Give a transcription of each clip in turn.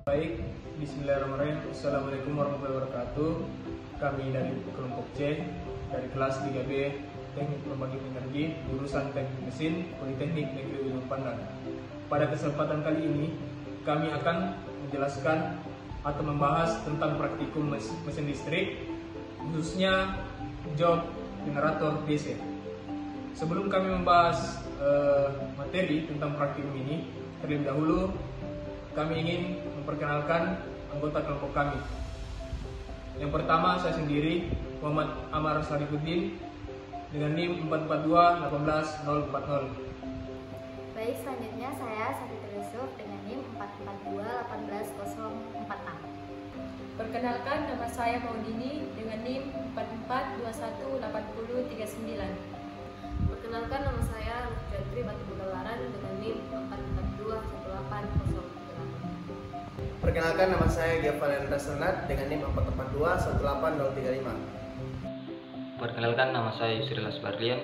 Baik, bismillahirrahmanirrahim. Assalamualaikum warahmatullahi wabarakatuh. Kami dari kelompok C, dari kelas 3B, Teknik Pembangkit Energi, jurusan Teknik Mesin, Politeknik Negeri Ujung Pandang. Pada kesempatan kali ini, kami akan menjelaskan atau membahas tentang praktikum mesin listrik, khususnya job generator DC. Sebelum kami membahas materi tentang praktikum ini, terlebih dahulu kami ingin memperkenalkan anggota kelompok kami. Yang pertama, saya sendiri, Muhammad Amar Sarifuddin, dengan NIM 442-18040. Baik, selanjutnya saya Safitri Yusuf dengan NIM 442-18046. Perkenalkan, nama saya Maudini dengan NIM 44218039. Perkenalkan, nama saya Lutfi Batu Bugalaran dengan NIM 442-18038. Perkenalkan, nama saya Giovanni Senat dengan NIM 442-18035. Perkenalkan, nama saya Yusril Asbarlian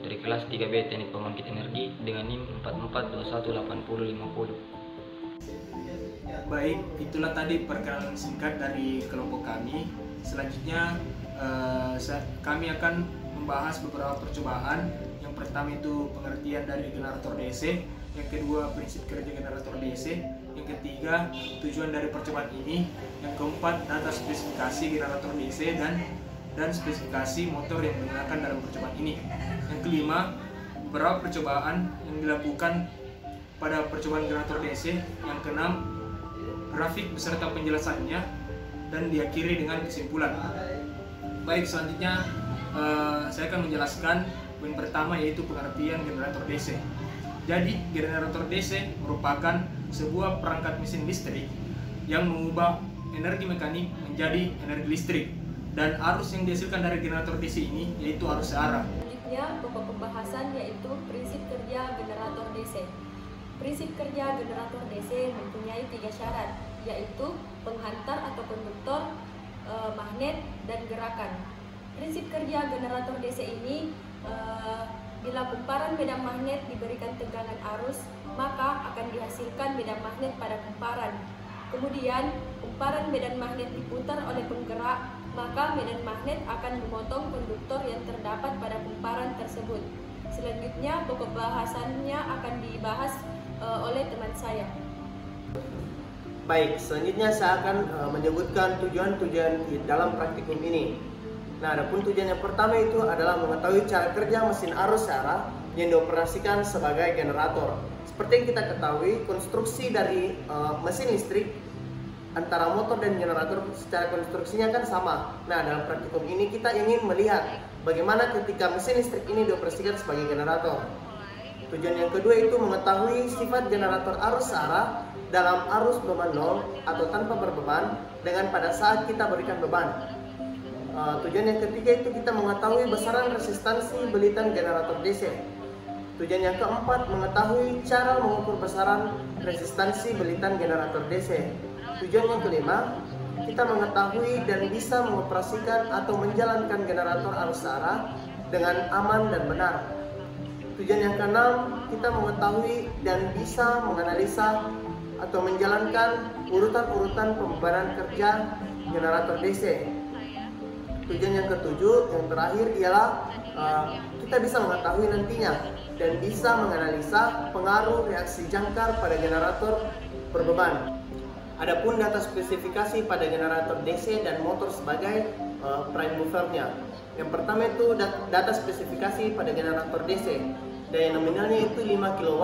dari kelas 3B Teknik Pembangkit Energi dengan NIM 44218050. Baik, itulah tadi perkenalan singkat dari kelompok kami. Selanjutnya kami akan membahas beberapa percobaan. Yang pertama itu pengertian dari generator DC, yang kedua prinsip kerja generator DC, yang ketiga tujuan dari percobaan ini, yang keempat data spesifikasi generator DC dan spesifikasi motor yang digunakan dalam percobaan ini, yang kelima beberapa percobaan yang dilakukan pada percobaan generator DC, yang keenam grafik beserta penjelasannya, dan diakhiri dengan kesimpulan. Baik, selanjutnya saya akan menjelaskan poin pertama, yaitu pengertian generator DC. Jadi, generator DC merupakan sebuah perangkat mesin listrik yang mengubah energi mekanik menjadi energi listrik, dan arus yang dihasilkan dari generator DC ini yaitu arus searah. Selanjutnya, pokok pembahasan yaitu prinsip kerja generator DC. Prinsip kerja generator DC mempunyai 3 syarat, yaitu penghantar atau konduktor, magnet, dan gerakan. Prinsip kerja generator DC ini, bila kumparan medan magnet diberikan tegangan arus, maka akan dihasilkan medan magnet pada kumparan. Kemudian, kumparan medan magnet diputar oleh penggerak, maka medan magnet akan memotong konduktor yang terdapat pada kumparan tersebut. Selanjutnya, pokok bahasannya akan dibahas oleh teman saya. Baik, selanjutnya saya akan menyebutkan tujuan-tujuan di dalam praktikum ini. Nah, adapun tujuan yang pertama itu adalah mengetahui cara kerja mesin arus searah yang dioperasikan sebagai generator. Seperti yang kita ketahui, konstruksi dari mesin listrik antara motor dan generator secara konstruksinya kan sama. Nah, dalam praktikum ini kita ingin melihat bagaimana ketika mesin listrik ini dioperasikan sebagai generator. Tujuan yang kedua itu mengetahui sifat generator arus searah dalam arus beban nol atau tanpa berbeban dengan pada saat kita berikan beban. Tujuan yang ketiga itu kita mengetahui besaran resistansi belitan generator DC. Tujuan yang keempat mengetahui cara mengukur besaran resistansi belitan generator DC. Tujuan yang kelima, kita mengetahui dan bisa mengoperasikan atau menjalankan generator arus searah dengan aman dan benar. Tujuan yang keenam, kita mengetahui dan bisa menganalisa atau menjalankan urutan-urutan pembebanan kerja generator DC. Tujuan yang ketujuh, yang terakhir ialah kita bisa mengetahui nantinya dan bisa menganalisa pengaruh reaksi jangkar pada generator berbeban. Adapun data spesifikasi pada generator DC dan motor sebagai prime movernya. Yang pertama itu data spesifikasi pada generator DC. Daya nominalnya itu 5 kW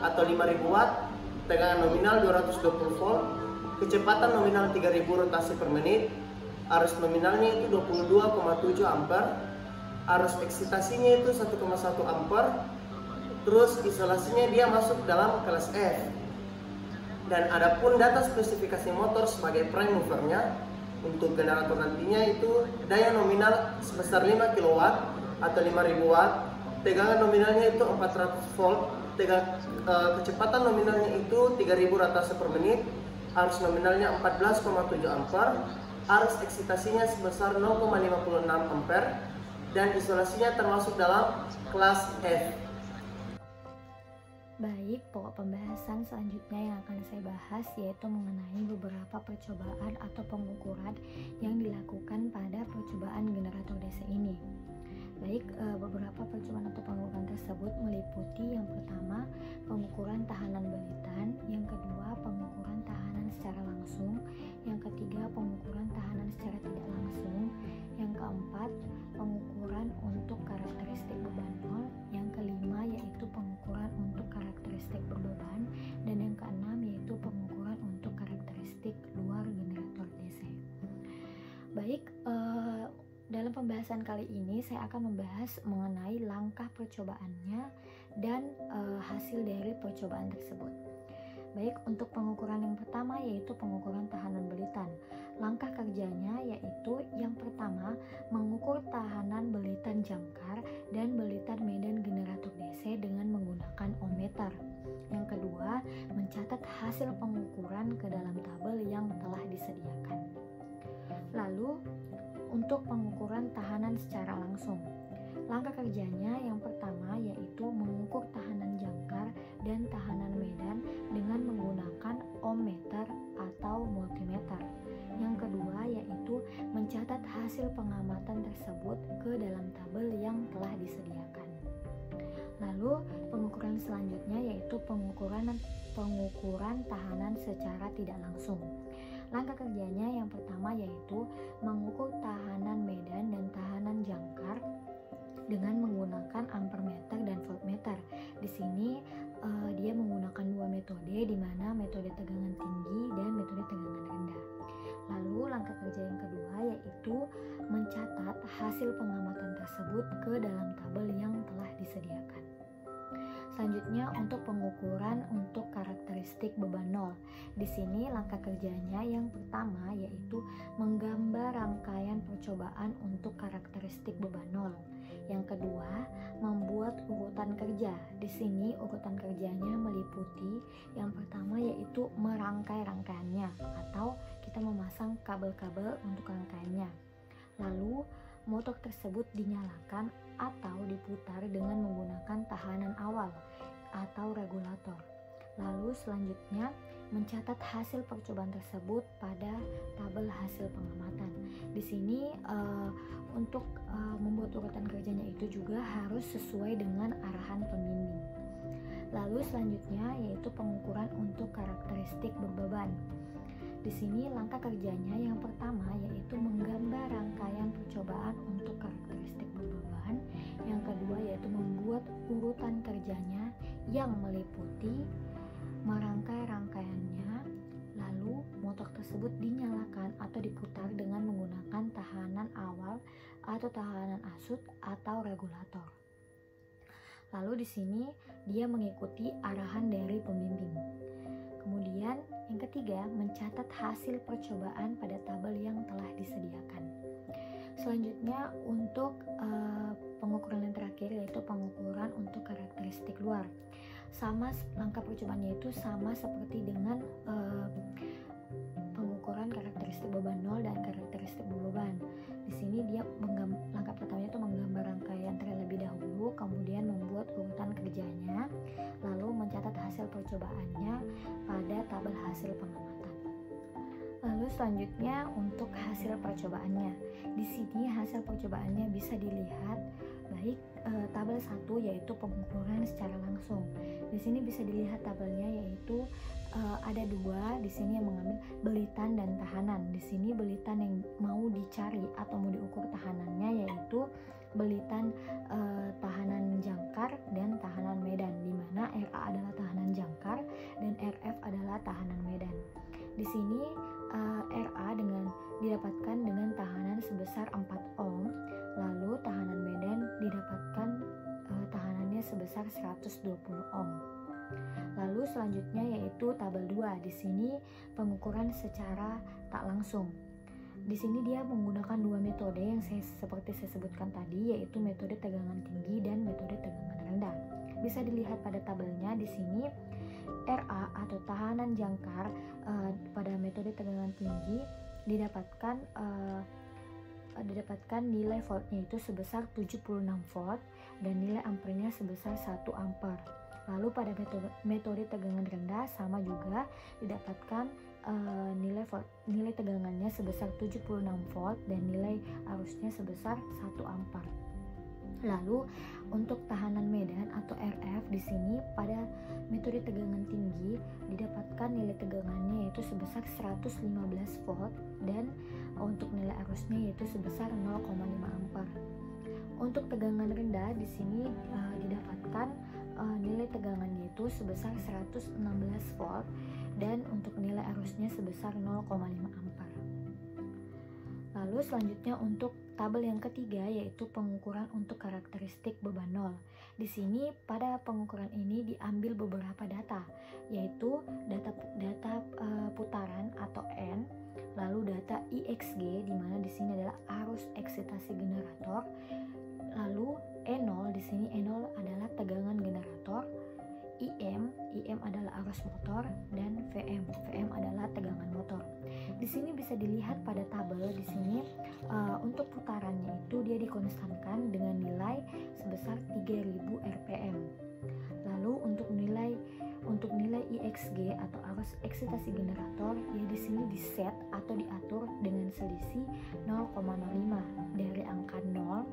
atau 5000 watt, tegangan nominal 220 volt, kecepatan nominal 3000 rotasi per menit, arus nominalnya itu 22,7 ampere, arus eksitasinya itu 1,1 ampere, terus isolasinya dia masuk dalam kelas F. Dan adapun data spesifikasi motor sebagai prime movernya, untuk generator nantinya itu daya nominal sebesar 5 kW atau 5000 watt, tegangan nominalnya itu 400 volt, kecepatan nominalnya itu 3000 rotasi per menit, arus nominalnya 14,7 ampere, arus eksitasinya sebesar 0,56 ampere, dan isolasinya termasuk dalam kelas F. Baik, pokok pembahasan selanjutnya yang akan saya bahas yaitu mengenai beberapa percobaan atau pengukuran yang dilakukan pada percobaan generator DC ini. Baik, beberapa percobaan atau pengukuran tersebut meliputi yang pertama pengukuran tahanan belitan, yang kedua pengukuran tahanan secara langsung, yang ketiga pengukuran tahanan secara tidak langsung, yang keempat pengukuran untuk karakteristik beban nol, yang kelima yaitu pengukuran untuk karakteristik berbeban, dan yang keenam yaitu pengukuran untuk karakteristik luar generator DC. Baik, dalam pembahasan kali ini saya akan membahas mengenai langkah percobaannya dan hasil dari percobaan tersebut. Baik, untuk pengukuran yang pertama yaitu pengukuran tahanan belitan. Langkah kerjanya yaitu yang pertama mengukur tahanan belitan jangkar dan belitan medan generator DC dengan menggunakan ohmmeter. Yang kedua, mencatat hasil pengukuran ke dalam tabel yang telah disediakan. Lalu, untuk pengukuran tahanan secara langsung. Langkah kerjanya yang pertama yaitu mengukur tahanan jangkar dan tahanan medan dengan menggunakan ohmmeter atau multimeter. Yang kedua yaitu mencatat hasil pengamatan tersebut ke dalam tabel yang telah disediakan. Lalu pengukuran selanjutnya yaitu pengukuran tahanan secara tidak langsung. Langkah kerjanya yang pertama yaitu mengukur tahanan medan dan tahanan jangkar dengan menggunakan ampermeter dan voltmeter. Di sini dia menggunakan dua metode, di mana metode tegangan tinggi dan metode tegangan rendah. Lalu langkah kerja yang kedua yaitu mencatat hasil pengamatan tersebut ke dalam tabel yang telah disediakan. Selanjutnya untuk pengukuran untuk karakteristik beban nol. Di sini langkah kerjanya yang pertama yaitu menggambar rangkaian percobaan untuk karakteristik beban nol. Yang kedua, membuat urutan kerja. Di sini urutan kerjanya meliputi yang pertama yaitu merangkai rangkaiannya atau kita memasang kabel-kabel untuk rangkaiannya. Lalu motor tersebut dinyalakan atau diputar dengan menggunakan tahanan awal atau regulator. Lalu selanjutnya mencatat hasil percobaan tersebut pada tabel hasil pengamatan. Di sini untuk membuat urutan kerjanya itu juga harus sesuai dengan arahan pembimbing. Lalu selanjutnya yaitu pengukuran untuk karakteristik berbeban. Di sini langkah kerjanya yang pertama yaitu menggambar rangkaian percobaan untuk karakteristik berbeban. Yang kedua yaitu membuat urutan kerjanya yang meliputi merangkai rangkaiannya, lalu motor tersebut dinyalakan atau diputar dengan menggunakan tahanan awal atau tahanan asut atau regulator. Lalu di sini dia mengikuti arahan dari pembimbing. Kemudian yang ketiga, mencatat hasil percobaan pada tabel yang telah disediakan. Selanjutnya untuk pengukuran yang terakhir yaitu pengukuran untuk karakteristik luar. Sama langkah percobaannya itu sama seperti dengan pengukuran karakteristik beban nol dan karakteristik berbeban. Di sini dia langkah pertamanya itu menggambar rangkaian terlebih dahulu, kemudian membuat urutan kerjanya, lalu mencatat hasil percobaannya pada tabel hasil pengamatan. Lalu selanjutnya untuk hasil percobaannya. Di sini hasil percobaannya bisa dilihat baik tabel 1 yaitu pengukuran secara langsung. Di sini bisa dilihat tabelnya yaitu ada dua di sini yang mengambil belitan dan tahanan. Di sini belitan yang mau dicari atau mau diukur tahanannya yaitu belitan tahanan jangkar dan tahanan medan, di mana RA adalah tahanan jangkar dan RF adalah tahanan medan. Di sini RA didapatkan dengan tahanan sebesar 4 ohm, lalu tahanan medan didapatkan tahanannya sebesar 120 ohm. Lalu selanjutnya yaitu tabel 2. Di sini pengukuran secara tak langsung. Di sini dia menggunakan dua metode yang seperti saya sebutkan tadi, yaitu metode tegangan tinggi dan metode tegangan rendah. Bisa dilihat pada tabelnya di sini RA atau tahanan jangkar pada metode tegangan tinggi didapatkan nilai voltnya itu sebesar 76 volt dan nilai ampernya sebesar 1 ampere. Lalu pada metode tegangan rendah sama juga didapatkan nilai tegangannya sebesar 76 volt dan nilai arusnya sebesar 1 ampere. Lalu untuk tahanan medan atau RF di sini pada metode tegangan tinggi didapatkan nilai tegangannya yaitu sebesar 115 volt dan untuk nilai arusnya yaitu sebesar 0,5 ampere. Untuk tegangan rendah di sini didapatkan nilai tegangannya itu sebesar 116 volt dan untuk nilai arusnya sebesar 0,5 ampere. Lalu selanjutnya untuk tabel yang ketiga yaitu pengukuran untuk karakteristik beban nol. Di sini pada pengukuran ini diambil beberapa data yaitu data putaran atau N, lalu data IXG di mana di sini adalah arus eksitasi generator, lalu E0 di sini E0 adalah tegangan generator, IM adalah arus motor dan VM adalah tegangan motor. Di sini bisa dilihat pada tabel di sini untuk putarannya itu dia dikonstankan dengan nilai sebesar 3000 rpm. Lalu untuk nilai IXG atau arus eksitasi generator ya di sini diset atau diatur dengan selisih 0,05 dari angka 0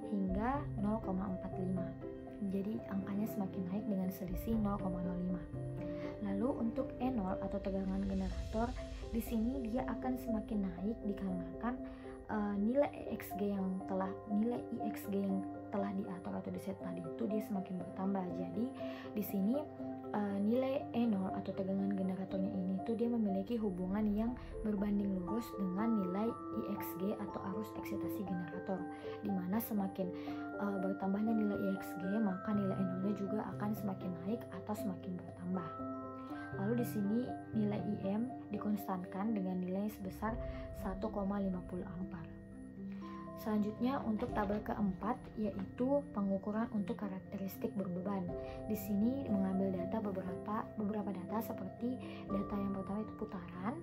hingga 0,45. Jadi angkanya semakin naik dengan selisih 0,05. Lalu untuk E0 atau tegangan generator di sini dia akan semakin naik dikarenakan nilai IXG yang telah diatur atau diset tadi itu dia semakin bertambah. Jadi di sini nilai E0 atau tegangan generatornya ini tuh dia memiliki hubungan yang berbanding lurus dengan nilai IXG atau arus eksitasi generator, dimana semakin bertambahnya nilai IXG maka nilai E0-nya juga akan semakin naik atau semakin bertambah. Lalu di sini nilai IM dikonstankan dengan nilai sebesar 1,50 ampere. Selanjutnya untuk tabel keempat yaitu pengukuran untuk karakteristik berbeban. Di sini mengambil data beberapa data seperti data yang pertama itu putaran,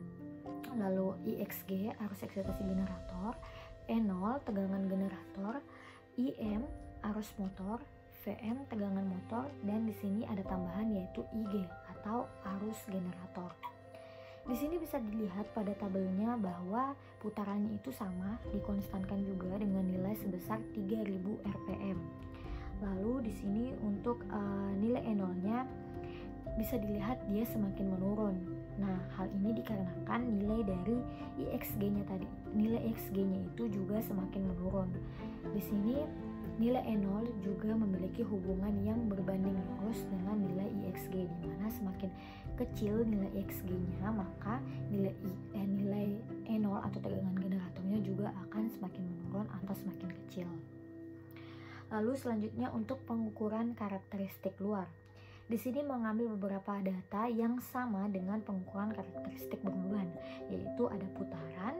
lalu IXG arus eksitasi generator, E0 tegangan generator, IM arus motor, VM tegangan motor, dan di sini ada tambahan yaitu IG atau arus generator. Di sini bisa dilihat pada tabelnya bahwa putarannya itu sama, dikonstankan juga dengan nilai sebesar 3000 rpm. Lalu di sini untuk nilai E0-nya bisa dilihat dia semakin menurun. Nah, hal ini dikarenakan nilai dari IXG-nya itu juga semakin menurun. Di sini nilai E0 juga memiliki hubungan yang berbanding lurus dengan nilai IXG, di mana semakin kecil nilai IXG-nya maka nilai E0 atau tegangan generatornya juga akan semakin menurun atau semakin kecil. Lalu selanjutnya untuk pengukuran karakteristik luar. Di sini mengambil beberapa data yang sama dengan pengukuran karakteristik berbeban, yaitu ada putaran,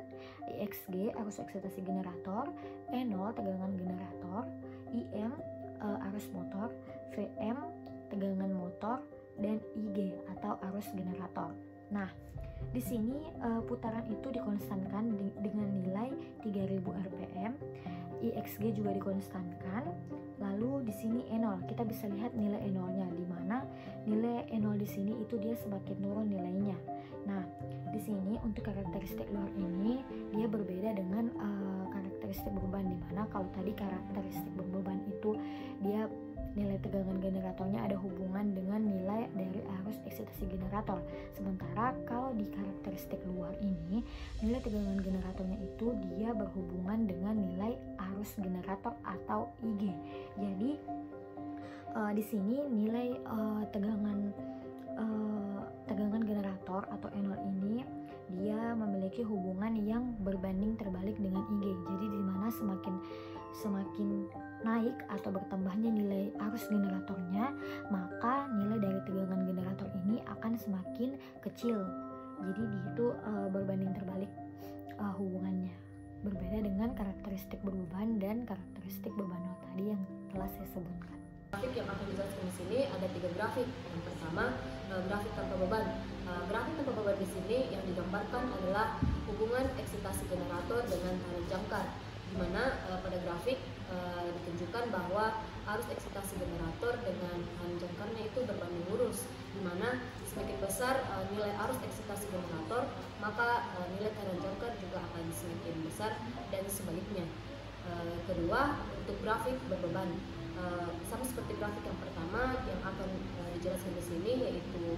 IXG arus eksitasi generator, E0 tegangan generator, IM arus motor, VM tegangan motor, dan IG atau arus generator. Nah, di sini putaran itu dikonstankan dengan nilai 3000 rpm, IXG juga dikonstankan. Lalu di sini E0 kita bisa lihat nilai E0-nya, di mana nilai E0 di sini itu dia semakin turun nilainya. Nah, di sini untuk karakteristik luar ini dia berbeda dengan karakteristik berbeban, di mana kalau tadi karakteristik berbeban itu dia nilai tegangan generatornya ada hubungan dengan nilai dari arus eksitasi generator. Sementara kalau di karakteristik luar ini nilai tegangan generatornya itu dia berhubungan dengan nilai arus generator atau IG. Jadi di sini nilai tegangan generator atau E0 ini dia memiliki hubungan yang berbanding terbalik dengan IG. Jadi di mana semakin naik atau bertambahnya nilai arus generatornya, maka nilai dari tegangan generator ini akan semakin kecil. Jadi itu berbanding terbalik hubungannya. Berbeda dengan karakteristik berbeban dan karakteristik beban nol tadi yang telah saya sebutkan. Grafik yang akan dijelaskan di sini ada 3 grafik. Yang pertama, grafik tanpa beban. Grafik tanpa beban di sini yang digambarkan adalah hubungan eksitasi generator dengan tarik jangkar, di mana pada grafik ditunjukkan bahwa arus eksitasi generator dengan tahanan jangkarnya itu berbanding lurus, di mana semakin besar nilai arus eksitasi generator, maka nilai tahanan jangkar juga akan semakin besar dan sebaliknya. Kedua, untuk grafik berbeban, sama seperti grafik yang pertama yang akan dijelaskan di sini, yaitu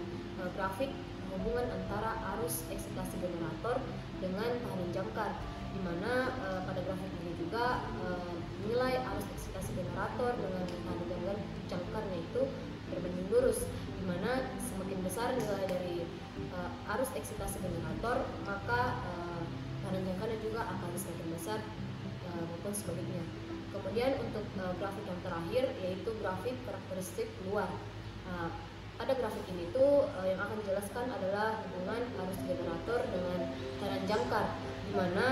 grafik hubungan antara arus eksitasi generator dengan tahanan jangkar, di mana pada grafik ini juga nilai arus eksitasi generator dengan tahanan jangkarnya itu berbanding lurus, di mana semakin besar nilai dari arus eksitasi generator, maka tahanan jangkarnya juga akan semakin besar maupun sebaliknya. Kemudian untuk grafik yang terakhir, yaitu grafik karakteristik luar. Pada grafik ini tuh yang akan dijelaskan adalah hubungan arus generator dengan tahanan jangkar, di mana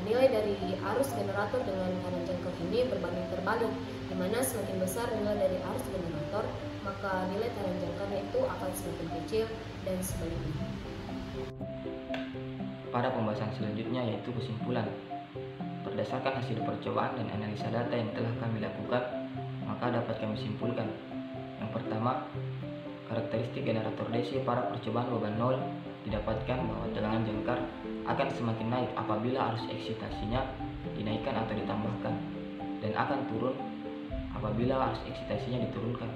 nilai dari arus generator dengan tahanan jangkar ini berbanding terbalik, di mana semakin besar nilai dari arus generator, maka nilai tahanan jangkarnya itu akan semakin kecil dan sebaliknya. Pada pembahasan selanjutnya yaitu kesimpulan. Berdasarkan hasil percobaan dan analisa data yang telah kami lakukan, maka dapat kami simpulkan. Yang pertama, karakteristik generator DC pada percobaan beban nol didapatkan bahwa tegangan jangkar akan semakin naik apabila arus eksitasinya dinaikkan atau ditambahkan, dan akan turun apabila arus eksitasinya diturunkan.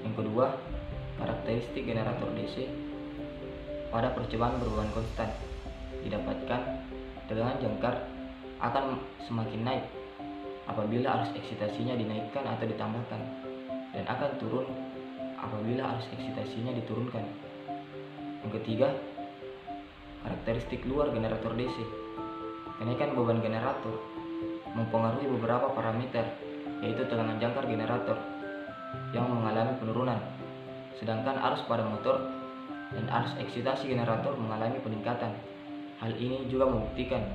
Yang kedua, karakteristik generator DC pada percobaan berbeban konstan didapatkan tegangan jangkar akan semakin naik apabila arus eksitasinya dinaikkan atau ditambahkan, dan akan turun apabila arus eksitasinya diturunkan. Yang ketiga, karakteristik luar generator DC. Kenaikan beban generator mempengaruhi beberapa parameter, yaitu tegangan jangkar generator yang mengalami penurunan, sedangkan arus pada motor dan arus eksitasi generator mengalami peningkatan. Hal ini juga membuktikan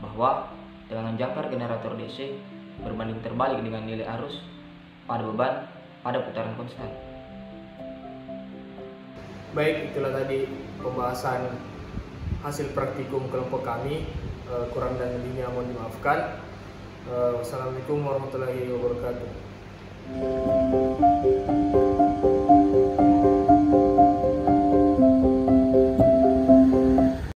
bahwa tegangan jangkar generator DC berbanding terbalik dengan nilai arus pada beban pada putaran konstan. Baik, itulah tadi pembahasan hasil praktikum kelompok kami. Kurang dan lebihnya mohon dimaafkan. Wassalamualaikum warahmatullahi wabarakatuh.